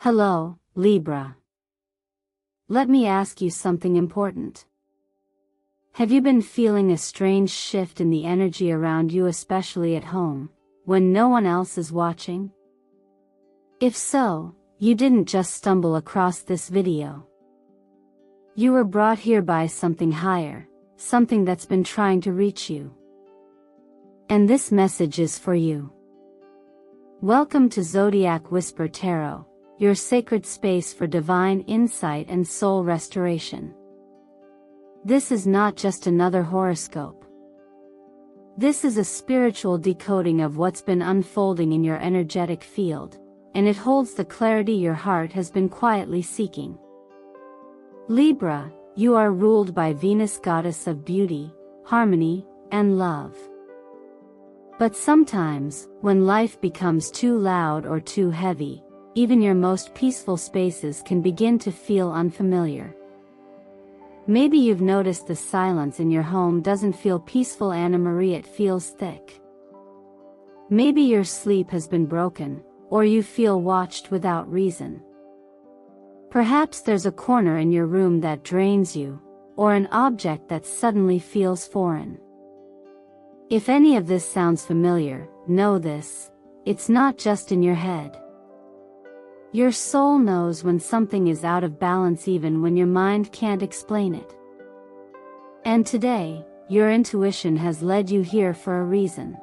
Hello, Libra. Let me ask you something important. Have you been feeling a strange shift in the energy around you, especially at home, when no one else is watching? If so, you didn't just stumble across this video. You were brought here by something higher, something that's been trying to reach you. And this message is for you. Welcome to Zodiac Whisper Tarot, your sacred space for divine insight and soul restoration. This is not just another horoscope. This is a spiritual decoding of what's been unfolding in your energetic field, and it holds the clarity your heart has been quietly seeking. Libra, you are ruled by Venus, goddess of beauty, harmony, and love. But sometimes, when life becomes too loud or too heavy, even your most peaceful spaces can begin to feel unfamiliar. Maybe you've noticed the silence in your home doesn't feel peaceful, Anna Marie, it feels thick. Maybe your sleep has been broken, or you feel watched without reason. Perhaps there's a corner in your room that drains you, or an object that suddenly feels foreign. If any of this sounds familiar, know this: it's not just in your head. Your soul knows when something is out of balance even when your mind can't explain it. And today, your intuition has led you here for a reason.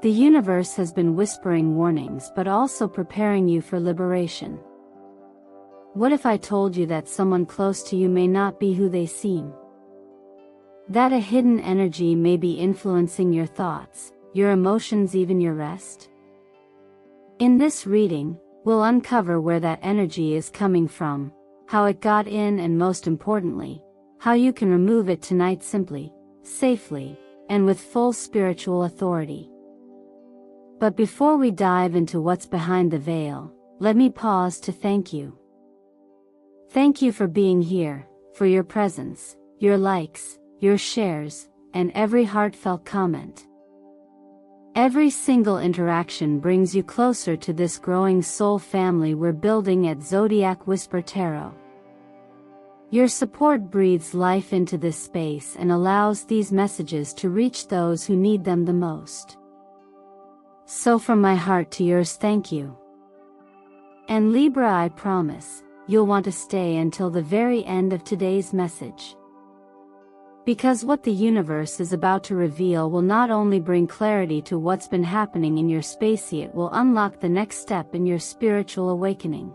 The universe has been whispering warnings but also preparing you for liberation. What if I told you that someone close to you may not be who they seem? That a hidden energy may be influencing your thoughts, your emotions, even your rest? In this reading, we'll uncover where that energy is coming from, how it got in, and most importantly, how you can remove it tonight simply, safely, and with full spiritual authority. But before we dive into what's behind the veil, let me pause to thank you. Thank you for being here, for your presence, your likes, your shares, and every heartfelt comment. Every single interaction brings you closer to this growing soul family we're building at Zodiac Whisper Tarot. Your support breathes life into this space and allows these messages to reach those who need them the most. So from my heart to yours, thank you. And Libra, I promise, you'll want to stay until the very end of today's message. Because what the universe is about to reveal will not only bring clarity to what's been happening in your space, it will unlock the next step in your spiritual awakening.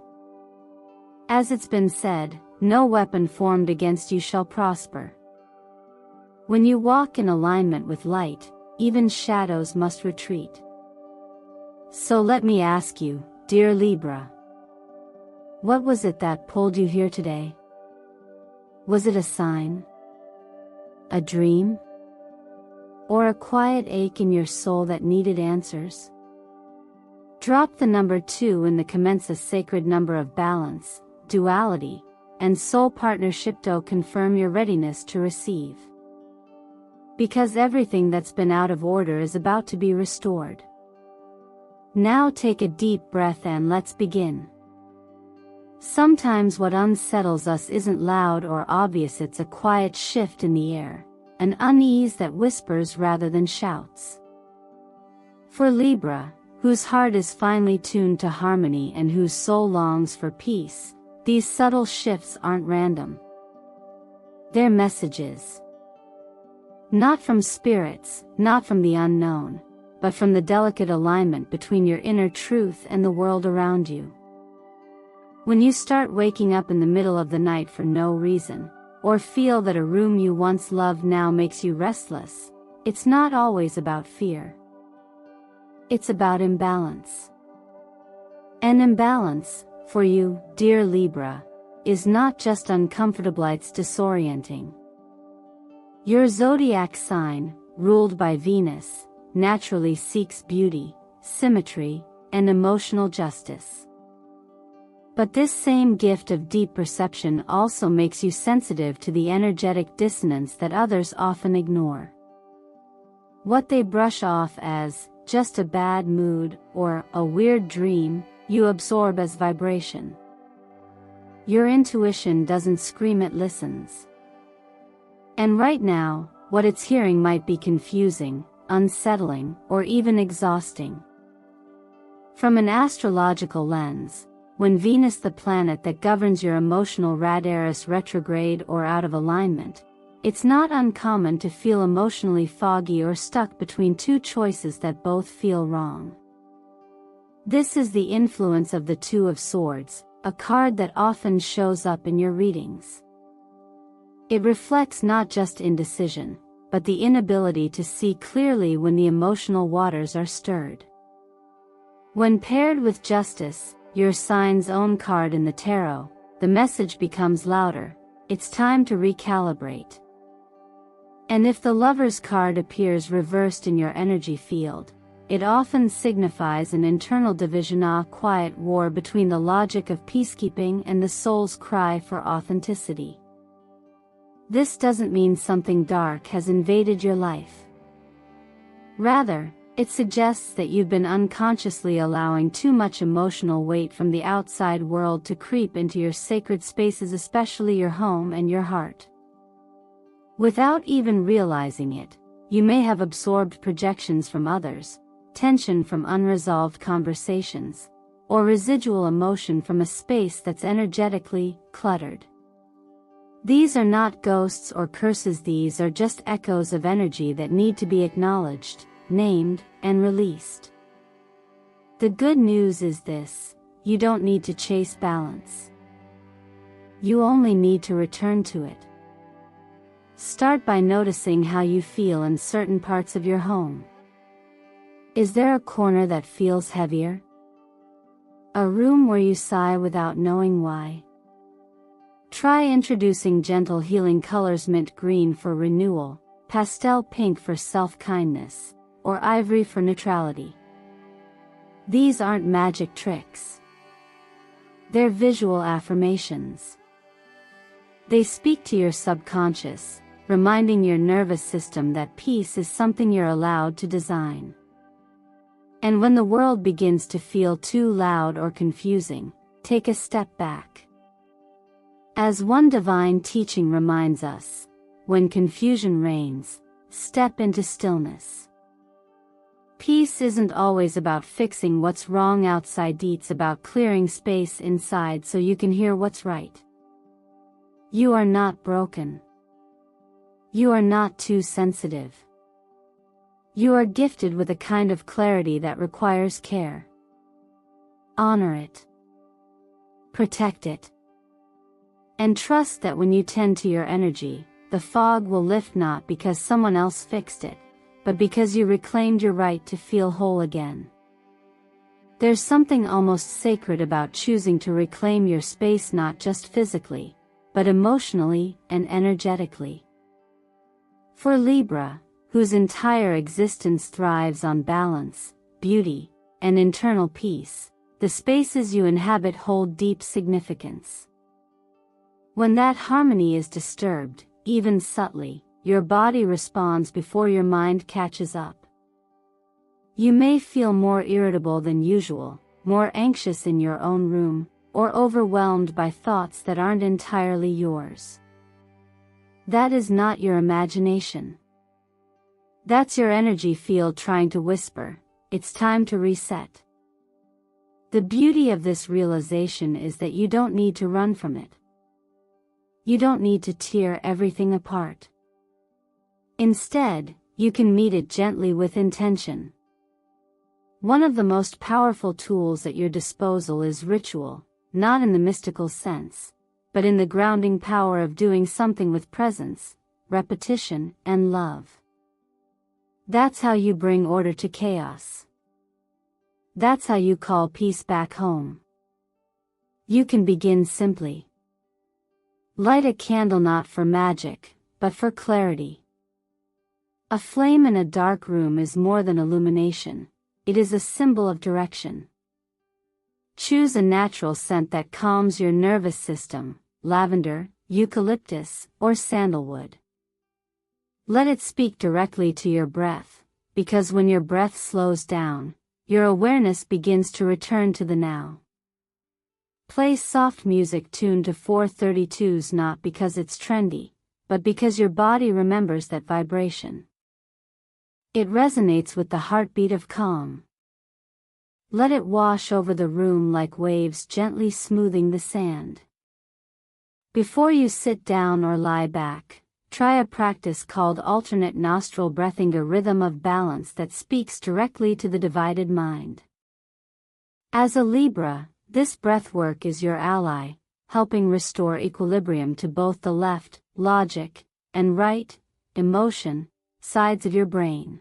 As it's been said, no weapon formed against you shall prosper. When you walk in alignment with light, even shadows must retreat. So let me ask you, dear Libra, what was it that pulled you here today? Was it a sign? A dream? Or a quiet ache in your soul that needed answers? Drop the number 2 in the comments, a sacred number of balance, duality, and soul partnership to confirm your readiness to receive. Because everything that's been out of order is about to be restored. Now take a deep breath and let's begin. Sometimes what unsettles us isn't loud or obvious, it's a quiet shift in the air, an unease that whispers rather than shouts. For Libra, whose heart is finely tuned to harmony and whose soul longs for peace, these subtle shifts aren't random. They're messages. Not from spirits, not from the unknown, but from the delicate alignment between your inner truth and the world around you. When you start waking up in the middle of the night for no reason, or feel that a room you once loved now makes you restless, it's not always about fear. It's about imbalance. And imbalance, for you, dear Libra, is not just uncomfortable, it's disorienting. Your zodiac sign, ruled by Venus, naturally seeks beauty, symmetry, and emotional justice. But this same gift of deep perception also makes you sensitive to the energetic dissonance that others often ignore. What they brush off as just a bad mood or a weird dream you absorb as vibration. Your intuition doesn't scream, it listens. And right now, what it's hearing might be confusing, unsettling, or even exhausting. From an astrological lens, when Venus, the planet that governs your emotional radar, is retrograde or out of alignment, it's not uncommon to feel emotionally foggy or stuck between two choices that both feel wrong. This is the influence of the Two of Swords, a card that often shows up in your readings. It reflects not just indecision, but the inability to see clearly when the emotional waters are stirred. When paired with Justice, your sign's own card in the tarot, the message becomes louder: it's time to recalibrate. And if the Lover's card appears reversed in your energy field, it often signifies an internal division, a quiet war between the logic of peacekeeping and the soul's cry for authenticity. This doesn't mean something dark has invaded your life. Rather, it suggests that you've been unconsciously allowing too much emotional weight from the outside world to creep into your sacred spaces, especially your home and your heart. Without even realizing it, you may have absorbed projections from others, tension from unresolved conversations, or residual emotion from a space that's energetically cluttered. These are not ghosts or curses, these are just echoes of energy that need to be acknowledged, named, and released. The good news is this: you don't need to chase balance. You only need to return to it. Start by noticing how you feel in certain parts of your home. Is there a corner that feels heavier? A room where you sigh without knowing why? Try introducing gentle healing colors: mint green for renewal, pastel pink for self-kindness, or ivory for neutrality. These aren't magic tricks. They're visual affirmations. They speak to your subconscious, reminding your nervous system that peace is something you're allowed to design. And when the world begins to feel too loud or confusing, take a step back. As one divine teaching reminds us, when confusion reigns, step into stillness. Peace isn't always about fixing what's wrong outside, it's about clearing space inside so you can hear what's right. You are not broken. You are not too sensitive. You are gifted with a kind of clarity that requires care. Honor it. Protect it. And trust that when you tend to your energy, the fog will lift, not because someone else fixed it, but because you reclaimed your right to feel whole again. There's something almost sacred about choosing to reclaim your space, not just physically, but emotionally and energetically. For Libra, whose entire existence thrives on balance, beauty, and internal peace, the spaces you inhabit hold deep significance. When that harmony is disturbed, even subtly, your body responds before your mind catches up. You may feel more irritable than usual, more anxious in your own room, or overwhelmed by thoughts that aren't entirely yours. That is not your imagination. That's your energy field trying to whisper, it's time to reset. The beauty of this realization is that you don't need to run from it. You don't need to tear everything apart. Instead, you can meet it gently with intention. One of the most powerful tools at your disposal is ritual, not in the mystical sense, but in the grounding power of doing something with presence, repetition, and love. That's how you bring order to chaos. That's how you call peace back home. You can begin simply. Light a candle, not for magic, but for clarity. A flame in a dark room is more than illumination, it is a symbol of direction. Choose a natural scent that calms your nervous system: lavender, eucalyptus, or sandalwood. Let it speak directly to your breath, because when your breath slows down, your awareness begins to return to the now. Play soft music tuned to 432s not because it's trendy, but because your body remembers that vibration. It resonates with the heartbeat of calm. Let it wash over the room like waves gently smoothing the sand. Before you sit down or lie back, try a practice called alternate nostril breathing, a rhythm of balance that speaks directly to the divided mind. As a Libra, this breathwork is your ally, helping restore equilibrium to both the left, logic, and right, emotion, sides of your brain.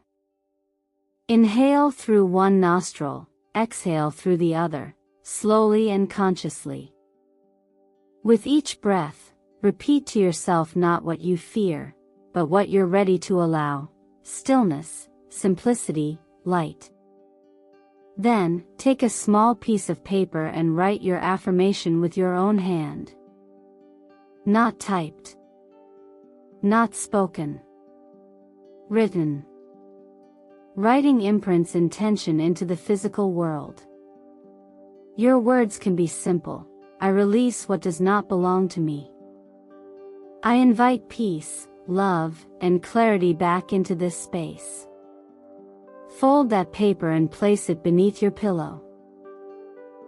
Inhale through one nostril, exhale through the other, slowly and consciously. With each breath, repeat to yourself not what you fear, but what you're ready to allow: stillness, simplicity, light. Then, take a small piece of paper and write your affirmation with your own hand. Not typed. Not spoken. Written. Writing imprints intention into the physical world. Your words can be simple: I release what does not belong to me. I invite peace, love, and clarity back into this space. Fold that paper and place it beneath your pillow.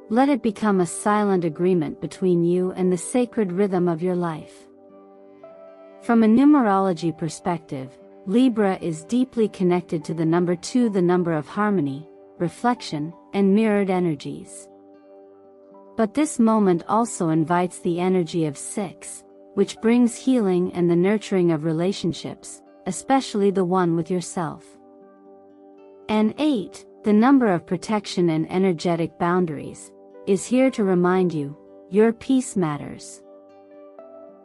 Let it become a silent agreement between you and the sacred rhythm of your life. From a numerology perspective, Libra is deeply connected to the number 2, the number of harmony, reflection, and mirrored energies. But this moment also invites the energy of 6, which brings healing and the nurturing of relationships, especially the one with yourself. And 8, the number of protection and energetic boundaries, is here to remind you, your peace matters.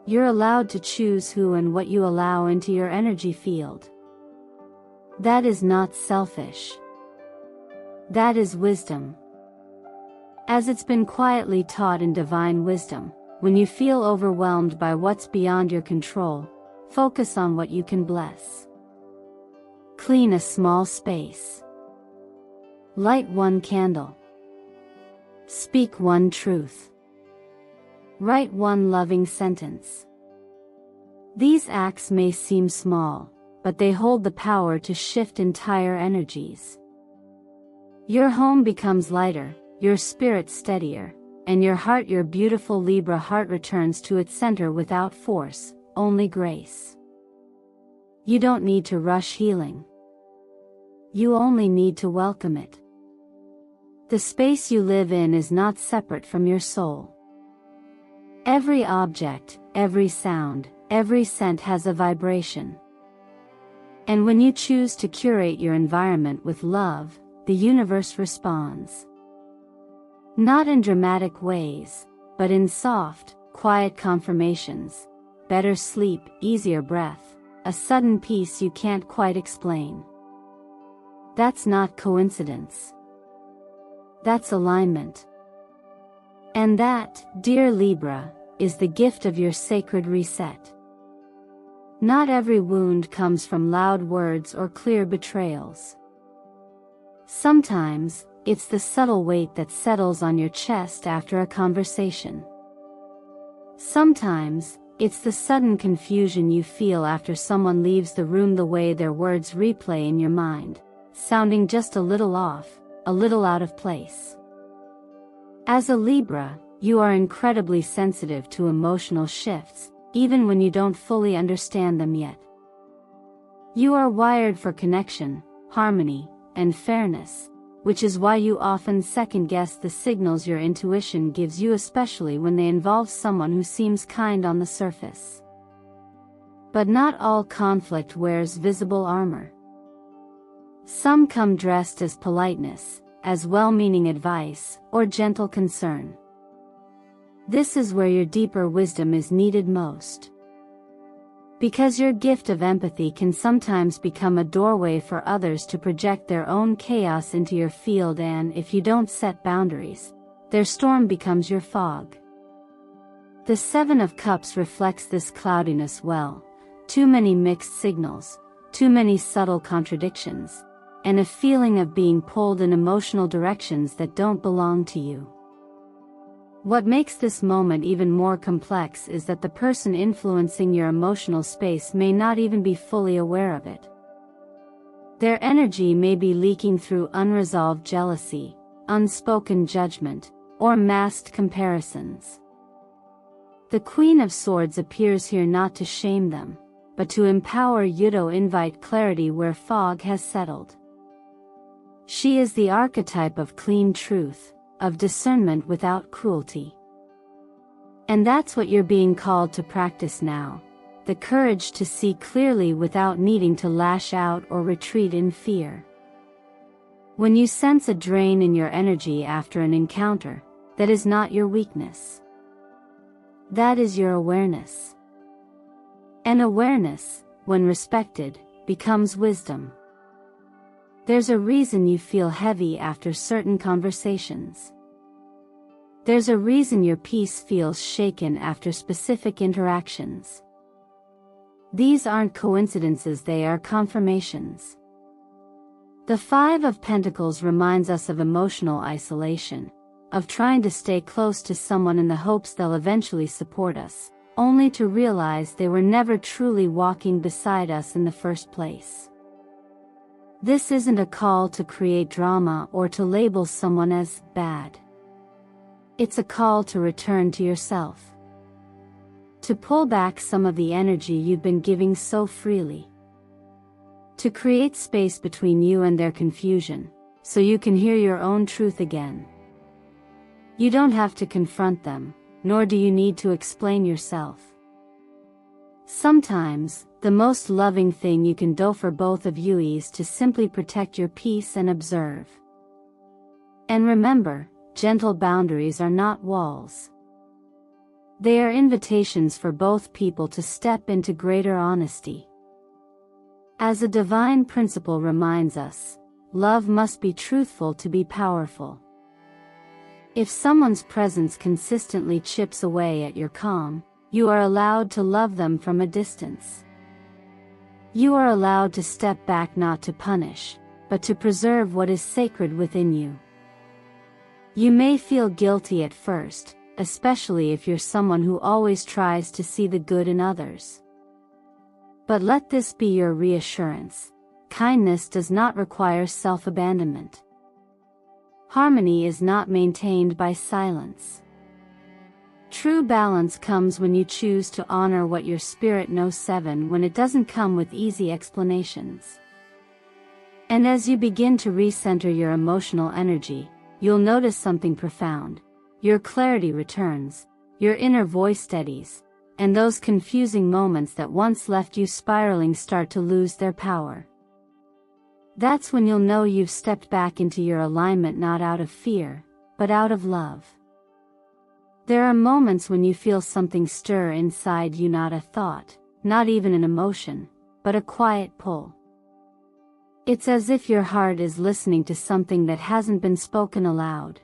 You're allowed to choose who and what you allow into your energy field. That is not selfish. That is wisdom. As it's been quietly taught in divine wisdom, when you feel overwhelmed by what's beyond your control, focus on what you can bless. Clean a small space. Light one candle. Speak one truth. Write one loving sentence. These acts may seem small, but they hold the power to shift entire energies. Your home becomes lighter, your spirit steadier, and your heart, your beautiful Libra heart, returns to its center without force, only grace. You don't need to rush healing. You only need to welcome it. The space you live in is not separate from your soul. Every object, every sound, every scent has a vibration. And when you choose to curate your environment with love, the universe responds. Not in dramatic ways, but in soft, quiet confirmations: better sleep, easier breath, a sudden peace you can't quite explain. That's not coincidence. That's alignment. And that, dear Libra, is the gift of your sacred reset. Not every wound comes from loud words or clear betrayals. Sometimes, it's the subtle weight that settles on your chest after a conversation. Sometimes, it's the sudden confusion you feel after someone leaves the room, the way their words replay in your mind, sounding just a little off, a little out of place. As a Libra, you are incredibly sensitive to emotional shifts, even when you don't fully understand them yet. You are wired for connection, harmony, and fairness, which is why you often second-guess the signals your intuition gives you, especially when they involve someone who seems kind on the surface. But not all conflict wears visible armor. Some come dressed as politeness, as well-meaning advice, or gentle concern. This is where your deeper wisdom is needed most. Because your gift of empathy can sometimes become a doorway for others to project their own chaos into your field, and if you don't set boundaries, their storm becomes your fog. The 7 of Cups reflects this cloudiness well: too many mixed signals, too many subtle contradictions, and a feeling of being pulled in emotional directions that don't belong to you. What makes this moment even more complex is that the person influencing your emotional space may not even be fully aware of it. Their energy may be leaking through unresolved jealousy, unspoken judgment, or masked comparisons. The Queen of Swords appears here not to shame them, but to empower you to invite clarity where fog has settled. She is the archetype of clean truth, of discernment without cruelty. And that's what you're being called to practice now, the courage to see clearly without needing to lash out or retreat in fear. When you sense a drain in your energy after an encounter, that is not your weakness. That is your awareness. And awareness, when respected, becomes wisdom. There's a reason you feel heavy after certain conversations. There's a reason your peace feels shaken after specific interactions. These aren't coincidences, they are confirmations. The Five of Pentacles reminds us of emotional isolation, of trying to stay close to someone in the hopes they'll eventually support us, only to realize they were never truly walking beside us in the first place. This isn't a call to create drama or to label someone as bad. It's a call to return to yourself. To pull back some of the energy you've been giving so freely. To create space between you and their confusion, so you can hear your own truth again. You don't have to confront them, nor do you need to explain yourself. Sometimes, the most loving thing you can do for both of you is to simply protect your peace and observe. And remember, gentle boundaries are not walls. They are invitations for both people to step into greater honesty. As a divine principle reminds us, love must be truthful to be powerful. If someone's presence consistently chips away at your calm, you are allowed to love them from a distance. You are allowed to step back not to punish, but to preserve what is sacred within you. You may feel guilty at first, especially if you're someone who always tries to see the good in others. But let this be your reassurance: kindness does not require self-abandonment. Harmony is not maintained by silence. True balance comes when you choose to honor what your spirit knows, when it doesn't come with easy explanations. And as you begin to recenter your emotional energy, you'll notice something profound. Your clarity returns, your inner voice steadies, and those confusing moments that once left you spiraling start to lose their power. That's when you'll know you've stepped back into your alignment, not out of fear, but out of love. There are moments when you feel something stir inside you, not a thought, not even an emotion, but a quiet pull. It's as if your heart is listening to something that hasn't been spoken aloud.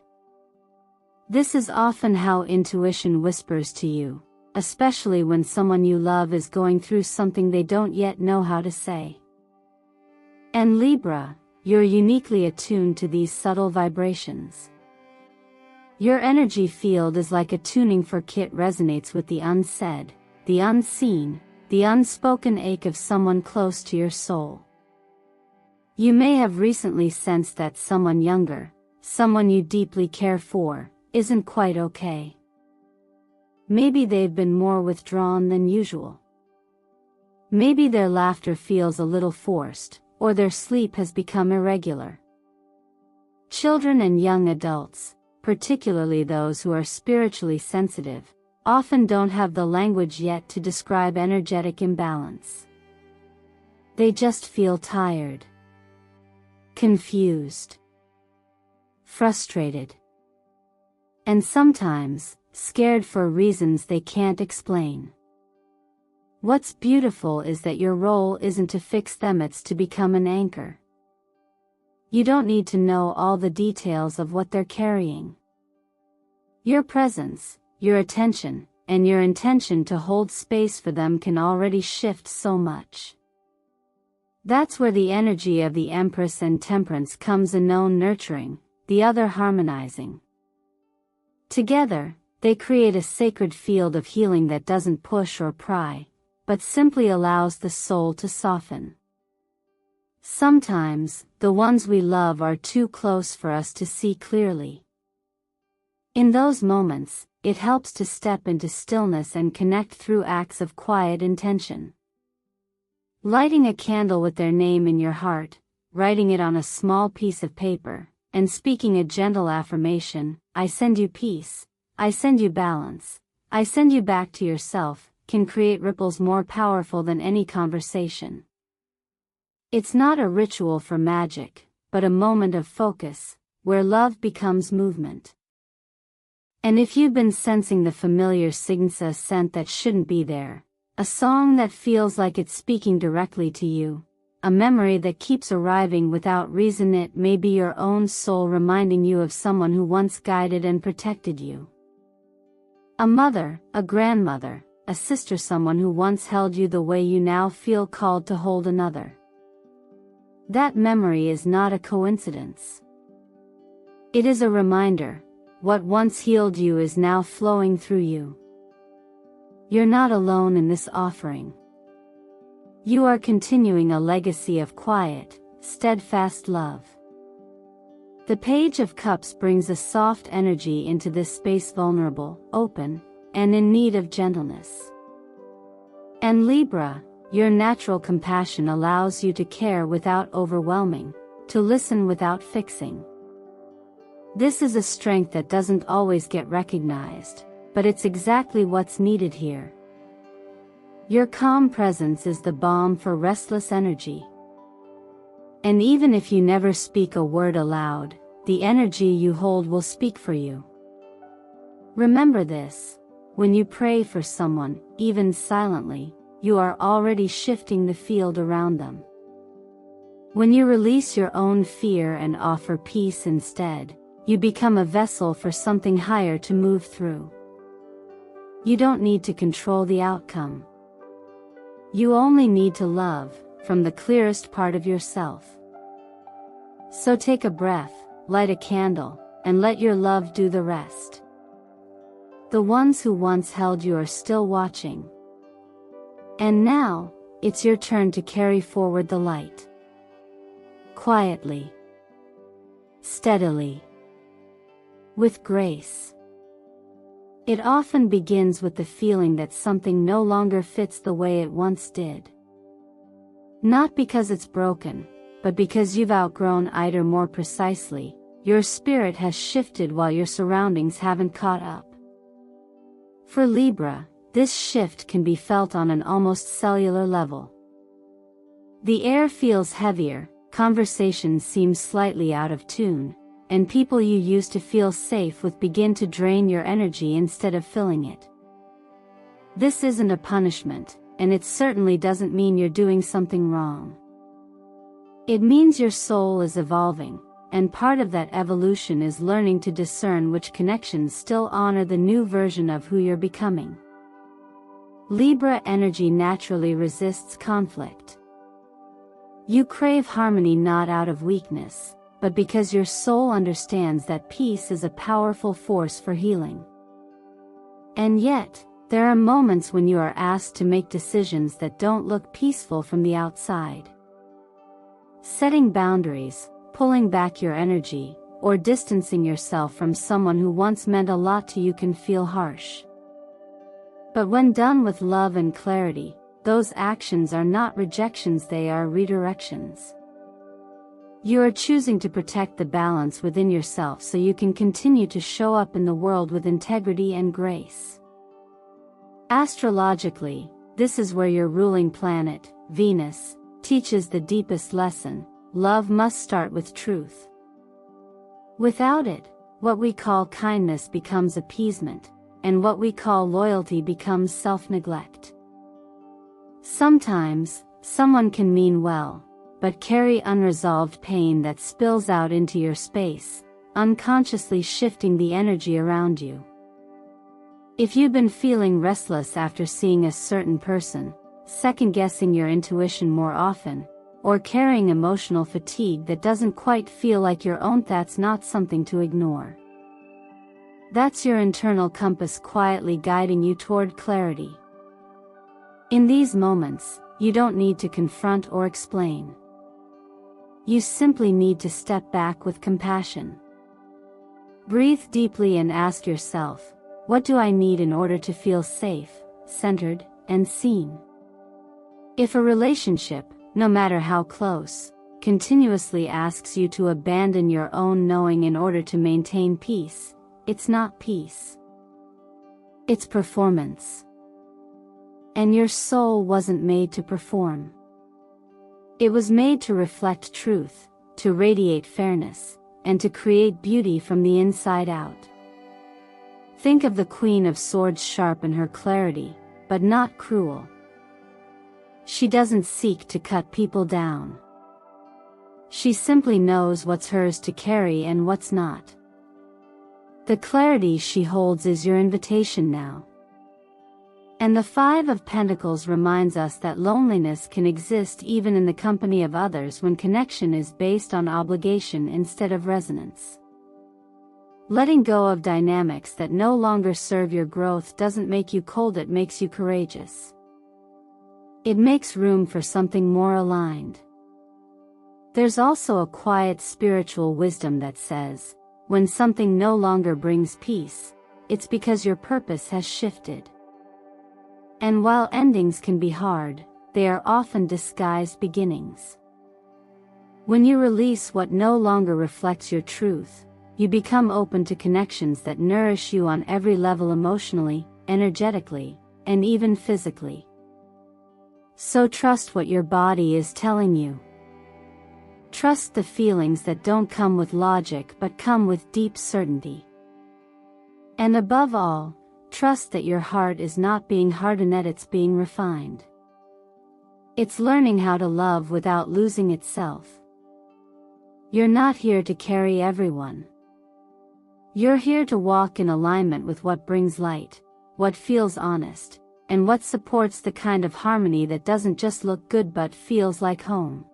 This is often how intuition whispers to you, especially when someone you love is going through something they don't yet know how to say. And Libra, you're uniquely attuned to these subtle vibrations. Your energy field is like a tuning fork. It resonates with the unsaid, the unseen, the unspoken ache of someone close to your soul. You may have recently sensed that someone younger, someone you deeply care for, isn't quite okay. Maybe they've been more withdrawn than usual. Maybe their laughter feels a little forced, or their sleep has become irregular. Children and young adults, particularly those who are spiritually sensitive, often don't have the language yet to describe energetic imbalance. They just feel tired, confused, frustrated, and sometimes scared for reasons they can't explain. What's beautiful is that your role isn't to fix them, it's to become an anchor. You don't need to know all the details of what they're carrying. Your presence, your attention, and your intention to hold space for them can already shift so much. That's where the energy of the Empress and Temperance comes in, one nurturing, the other harmonizing. Together, they create a sacred field of healing that doesn't push or pry, but simply allows the soul to soften. Sometimes, the ones we love are too close for us to see clearly. In those moments, it helps to step into stillness and connect through acts of quiet intention. Lighting a candle with their name in your heart, writing it on a small piece of paper, and speaking a gentle affirmation, "I send you peace, I send you balance, I send you back to yourself," can create ripples more powerful than any conversation. It's not a ritual for magic, but a moment of focus, where love becomes movement. And if you've been sensing the familiar signature scent that shouldn't be there, a song that feels like it's speaking directly to you, a memory that keeps arriving without reason, it may be your own soul reminding you of someone who once guided and protected you. A mother, a grandmother, a sister, someone who once held you the way you now feel called to hold another. That memory is not a coincidence. It is a reminder, what once healed you is now flowing through you. You're not alone in this offering. You are continuing a legacy of quiet, steadfast love. The Page of Cups brings a soft energy into this space, vulnerable, open, and in need of gentleness. And Libra, your natural compassion allows you to care without overwhelming, to listen without fixing. This is a strength that doesn't always get recognized, but it's exactly what's needed here. Your calm presence is the balm for restless energy. And even if you never speak a word aloud, the energy you hold will speak for you. Remember this: when you pray for someone, even silently, you are already shifting the field around them. When you release your own fear and offer peace instead, you become a vessel for something higher to move through. You don't need to control the outcome. You only need to love, from the clearest part of yourself. So take a breath, light a candle, and let your love do the rest. The ones who once held you are still watching. And now, it's your turn to carry forward the light. Quietly. Steadily. With grace. It often begins with the feeling that something no longer fits the way it once did. Not because it's broken, but because you've outgrown it, or more precisely, your spirit has shifted while your surroundings haven't caught up. For Libra, this shift can be felt on an almost cellular level. The air feels heavier, conversations seem slightly out of tune, and people you used to feel safe with begin to drain your energy instead of filling it. This isn't a punishment, and it certainly doesn't mean you're doing something wrong. It means your soul is evolving, and part of that evolution is learning to discern which connections still honor the new version of who you're becoming. Libra energy naturally resists conflict. You crave harmony not out of weakness, but because your soul understands that peace is a powerful force for healing. And yet, there are moments when you are asked to make decisions that don't look peaceful from the outside. Setting boundaries, pulling back your energy, or distancing yourself from someone who once meant a lot to you can feel harsh. But when done with love and clarity, those actions are not rejections, they are redirections. You are choosing to protect the balance within yourself so you can continue to show up in the world with integrity and grace. Astrologically, this is where your ruling planet, Venus, teaches the deepest lesson: love must start with truth. Without it, what we call kindness becomes appeasement, and what we call loyalty becomes self-neglect. Sometimes, someone can mean well, but carry unresolved pain that spills out into your space, unconsciously shifting the energy around you. If you've been feeling restless after seeing a certain person, second-guessing your intuition more often, or carrying emotional fatigue that doesn't quite feel like your own. That's not something to ignore. That's your internal compass quietly guiding you toward clarity. In these moments, you don't need to confront or explain. You simply need to step back with compassion. Breathe deeply and ask yourself, what do I need in order to feel safe, centered, and seen? If a relationship, no matter how close, continuously asks you to abandon your own knowing in order to maintain peace, it's not peace. It's performance. And your soul wasn't made to perform. It was made to reflect truth, to radiate fairness, and to create beauty from the inside out. Think of the Queen of Swords, sharp in her clarity, but not cruel. She doesn't seek to cut people down. She simply knows what's hers to carry and what's not. The clarity she holds is your invitation now. And the Five of Pentacles reminds us that loneliness can exist even in the company of others when connection is based on obligation instead of resonance. Letting go of dynamics that no longer serve your growth doesn't make you cold, it makes you courageous. It makes room for something more aligned. There's also a quiet spiritual wisdom that says, when something no longer brings peace, it's because your purpose has shifted. And while endings can be hard, they are often disguised beginnings. When you release what no longer reflects your truth, you become open to connections that nourish you on every level, emotionally, energetically, and even physically. So trust what your body is telling you. Trust the feelings that don't come with logic but come with deep certainty. And above all, trust that your heart is not being hardened, it's being refined. It's learning how to love without losing itself. You're not here to carry everyone. You're here to walk in alignment with what brings light, what feels honest, and what supports the kind of harmony that doesn't just look good but feels like home.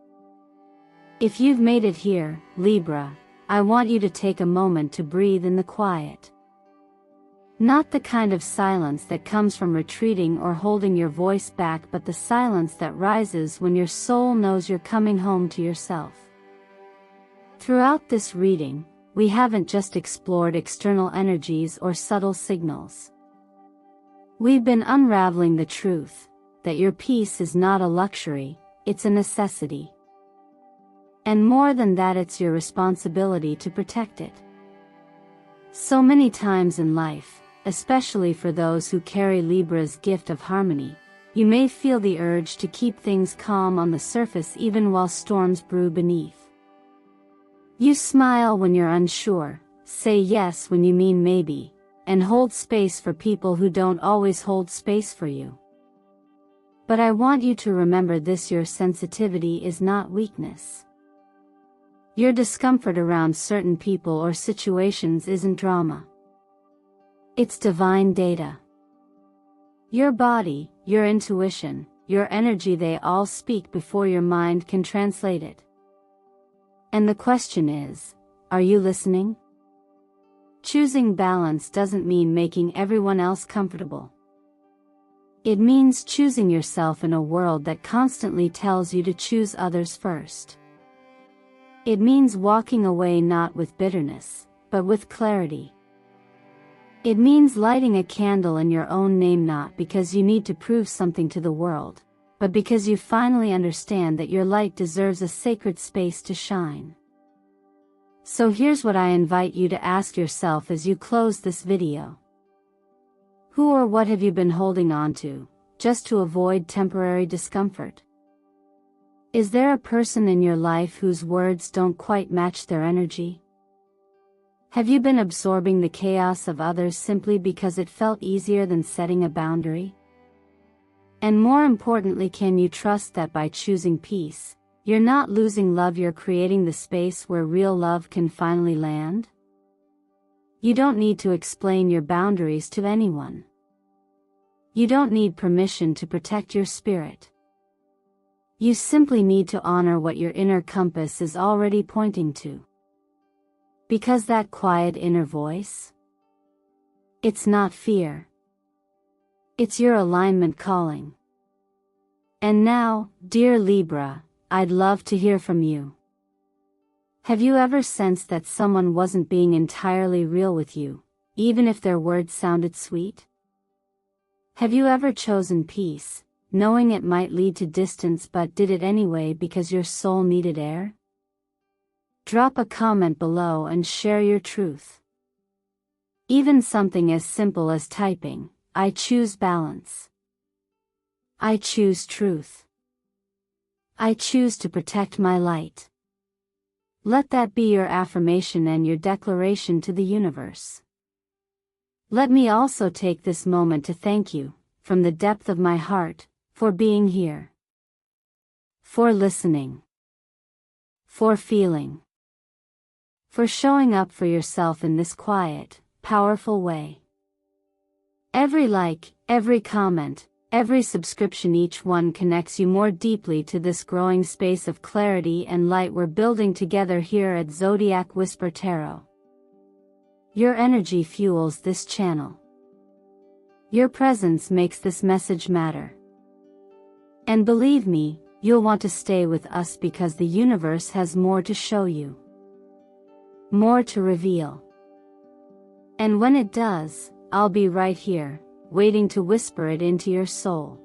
If you've made it here, Libra, I want you to take a moment to breathe in the quiet. Not the kind of silence that comes from retreating or holding your voice back, but the silence that rises when your soul knows you're coming home to yourself. Throughout this reading, we haven't just explored external energies or subtle signals. We've been unraveling the truth, that your peace is not a luxury, it's a necessity. And more than that, it's your responsibility to protect it. So many times in life, especially for those who carry Libra's gift of harmony, you may feel the urge to keep things calm on the surface even while storms brew beneath. You smile when you're unsure, say yes when you mean maybe, and hold space for people who don't always hold space for you. But I want you to remember this: your sensitivity is not weakness. Your discomfort around certain people or situations isn't drama. It's divine data. Your body, your intuition, your energy, they all speak before your mind can translate it. And the question is, are you listening? Choosing balance doesn't mean making everyone else comfortable. It means choosing yourself in a world that constantly tells you to choose others first. It means walking away not with bitterness, but with clarity. It means lighting a candle in your own name, not because you need to prove something to the world, but because you finally understand that your light deserves a sacred space to shine. So here's what I invite you to ask yourself as you close this video. Who or what have you been holding on to, just to avoid temporary discomfort? Is there a person in your life whose words don't quite match their energy? Have you been absorbing the chaos of others simply because it felt easier than setting a boundary? And more importantly, can you trust that by choosing peace, you're not losing love, you're creating the space where real love can finally land? You don't need to explain your boundaries to anyone. You don't need permission to protect your spirit. You simply need to honor what your inner compass is already pointing to. Because that quiet inner voice? It's not fear. It's your alignment calling. And now, dear Libra, I'd love to hear from you. Have you ever sensed that someone wasn't being entirely real with you, even if their words sounded sweet? Have you ever chosen peace, knowing it might lead to distance but did it anyway because your soul needed air? Drop a comment below and share your truth. Even something as simple as typing, "I choose balance. I choose truth. I choose to protect my light." Let that be your affirmation and your declaration to the universe. Let me also take this moment to thank you, from the depth of my heart, for being here. For listening. For feeling. For showing up for yourself in this quiet, powerful way. Every like, every comment, every subscription, each one connects you more deeply to this growing space of clarity and light we're building together here at Zodiac Whisper Tarot. Your energy fuels this channel. Your presence makes this message matter. And believe me, you'll want to stay with us because the universe has more to show you. More to reveal. And when it does, I'll be right here, waiting to whisper it into your soul.